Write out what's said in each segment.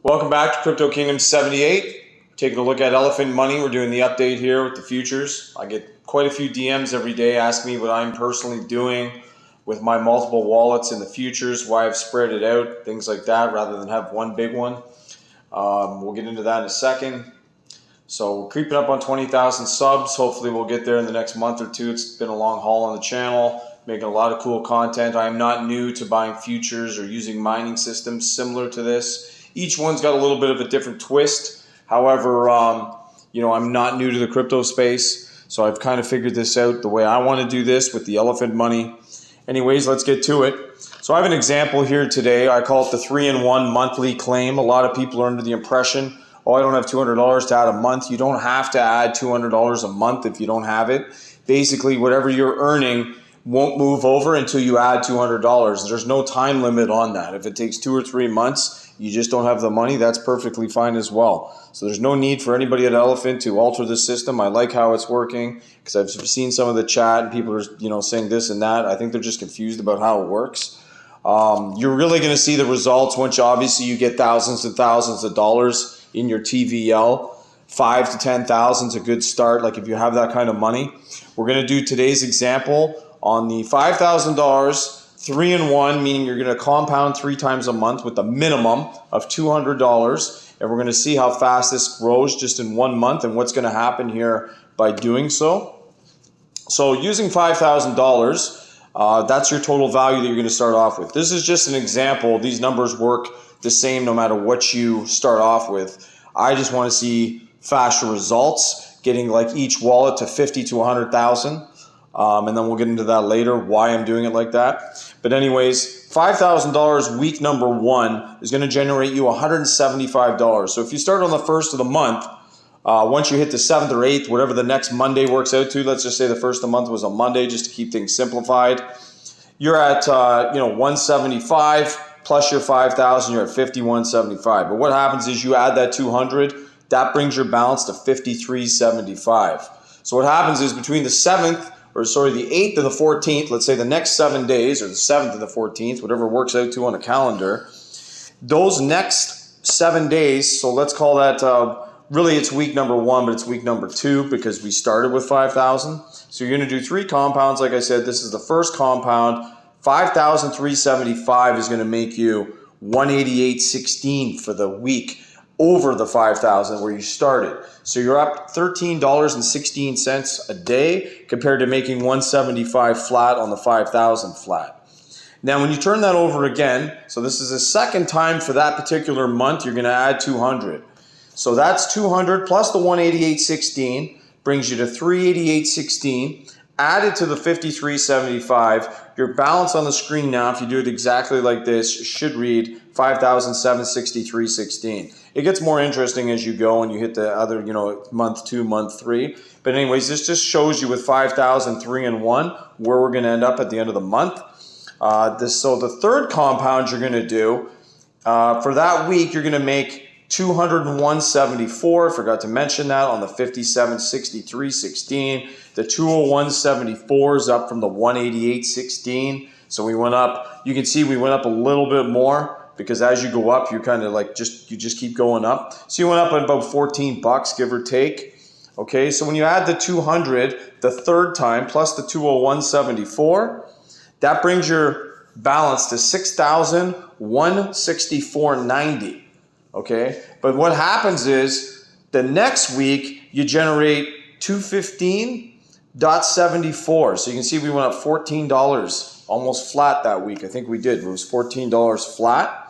Welcome back to Crypto Kingdom 78. Taking a look at Elephant Money. We're doing the update here with the futures. I get quite a few DMs every day asking me what I'm personally doing with my multiple wallets in the futures, why I've spread it out, things like that, rather than have one big one. We'll get into that in a second. So we're creeping up on 20,000 subs. Hopefully we'll get there in the next month or two. It's been a long haul on the channel, making a lot of cool content. I am not new to buying futures or using mining systems similar to this. Each one's got a little bit of a different twist. However, I'm not new to the crypto space, so I've kind of figured this out the way I want to do this with the Elephant Money. Anyways, let's get to it. So I have an example here today. I call it the 3-in-1 monthly claim. A lot of people are under the impression, oh, I don't have $200 to add a month. You don't have to add $200 a month if you don't have it. Basically, whatever you're earning won't move over until you add $200. There's no time limit on that. If it takes 2 or 3 months, you just don't have the money, that's perfectly fine as well. So there's no need for anybody at Elephant to alter the system. I like how it's working because I've seen some of the chat and people are saying this and that. I think they're just confused about how it works. You're really going to see the results once obviously you get thousands and thousands of dollars in your TVL. 5 to 10,000 is a good start, like if you have that kind of money. We're going to do today's example on the $5,000, 3-in-1, meaning you're going to compound 3 times a month with a minimum of $200. And we're going to see how fast this grows just in 1 month and what's going to happen here by doing so. So using $5,000, that's your total value that you're going to start off with. This is just an example. These numbers work the same no matter what you start off with. I just want to see faster results, getting like each wallet to 50 to 100,000. And then we'll get into that later, why I'm doing it like that. But anyways, $5,000 week number 1 is going to generate you $175. So if you start on the 1st of the month, once you hit the 7th or 8th, whatever the next Monday works out to, let's just say the 1st of the month was a Monday, just to keep things simplified. You're at 175 plus your 5,000, you're at 5175. But what happens is you add that 200, that brings your balance to 5375. So what happens is between the 8th and the 14th, let's say the next 7 days, or the 7th and the 14th, whatever works out to on a calendar, those next 7 days, so let's call that, really it's week number 1, but it's week number 2 because we started with 5,000. So you're going to do 3 compounds. Like I said, this is the first compound. 5,375 is going to make you 188.16 for the week over the 5,000 where you started. So you're up $13.16 a day compared to making 175 flat on the 5,000 flat. Now when you turn that over again, so this is the second time for that particular month, you're going to add 200. So that's 200 plus the 188.16 brings you to 388.16. Added to the 53.75, your balance on the screen now, if you do it exactly like this, should read 5,763.16. It gets more interesting as you go and you hit the other, month 2, month 3. But anyways, this just shows you with 5,000, 3-in-1, where we're going to end up at the end of the month. So the third compound you're going to do, for that week, you're going to make 201.74. Forgot to mention that on the 57.63.16. The 201.74 is up from the 188.16. So we went up. You can see we went up a little bit more because as you go up, you kind of like you just keep going up. So you went up at about $14, give or take. Okay, so when you add the 200 the third time plus the 201.74, that brings your balance to 6,164.90. Okay, but what happens is the next week you generate 215.74. So you can see we went up $14, almost flat that week. I think we did. It was $14 flat.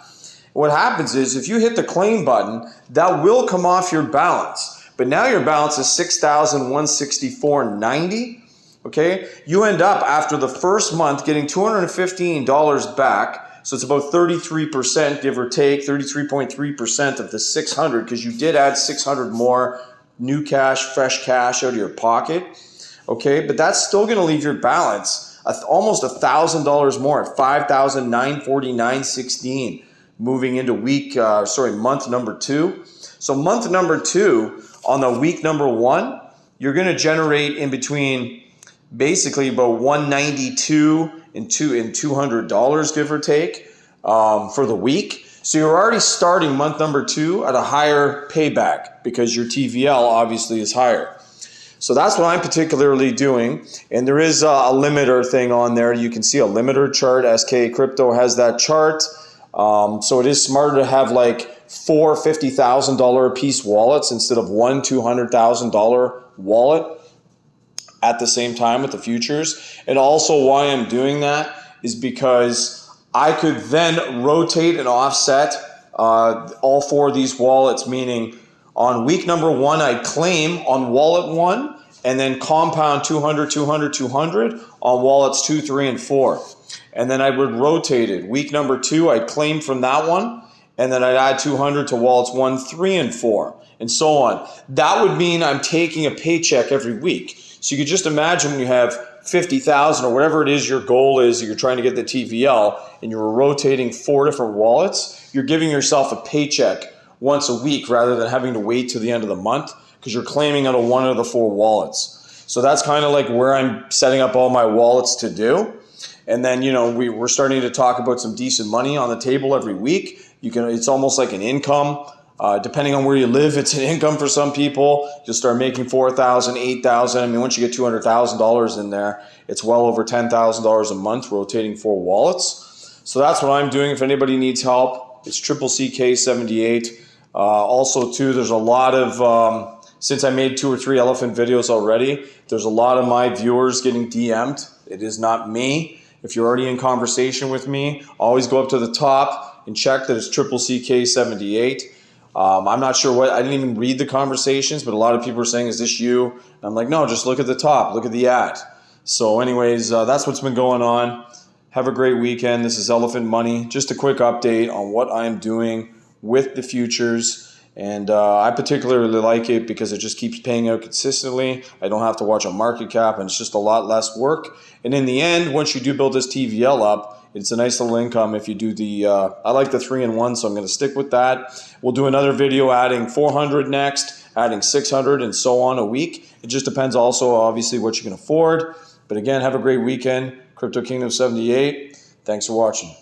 What happens is if you hit the claim button, that will come off your balance. But now your balance is 6,164.90. Okay, you end up after the first month getting $215 back. So it's about 33%, give or take, 33.3% of the 600, because you did add 600 more new cash, fresh cash out of your pocket. Okay, but that's still going to leave your balance almost $1,000 more at 5,949.16, moving into month number 2. So month number 2 on the week number 1, you're going to generate in between basically about $192 and $200, give or take, for the week. So you're already starting month number 2 at a higher payback because your TVL obviously is higher. So that's what I'm particularly doing. And there is a limiter thing on there. You can see a limiter chart. SK Crypto has that chart. So it is smarter to have like 4 $50,000 a piece wallets instead of one $200,000 wallet at the same time with the futures. And also why I'm doing that is because I could then rotate and offset all 4 of these wallets, meaning on week number 1, I'd claim on wallet 1 and then compound 200, 200, 200 on wallets 2, 3, and 4. And then I would rotate it. Week number 2, I'd claim from that one, and then I'd add 200 to wallets 1, 3, and 4, and so on. That would mean I'm taking a paycheck every week. So you could just imagine when you have 50,000 or whatever it is your goal is, you're trying to get the TVL, and you're rotating 4 different wallets, you're giving yourself a paycheck once a week rather than having to wait till the end of the month because you're claiming out of one of the 4 wallets. So that's kind of like where I'm setting up all my wallets to do. And then, we're starting to talk about some decent money on the table every week. It's almost like an income. Depending on where you live, it's an income for some people. You'll start making $4,000, $8,000. I mean, once you get $200,000 in there, it's well over $10,000 a month rotating 4 wallets. So that's what I'm doing. If anybody needs help, it's CCK78. Also, too, there's a lot of, since I made 2 or 3 elephant videos already, there's a lot of my viewers getting DM'd. It is not me. If you're already in conversation with me, always go up to the top and check that it's CCK78. I'm not sure I didn't even read the conversations, but a lot of people are saying, is this you? And I'm like, no, just look at the top, look at the ad. So anyways, that's what's been going on. Have a great weekend. This is Elephant Money. Just a quick update on what I'm doing with the futures. And I particularly like it because it just keeps paying out consistently. I don't have to watch a market cap, and it's just a lot less work. And in the end, once you do build this TVL up, it's a nice little income if you do the, I like the 3-in-1, so I'm going to stick with that. We'll do another video adding 400 next, adding 600, and so on a week. It just depends also, obviously, what you can afford. But again, have a great weekend. Crypto Kingdom 78. Thanks for watching.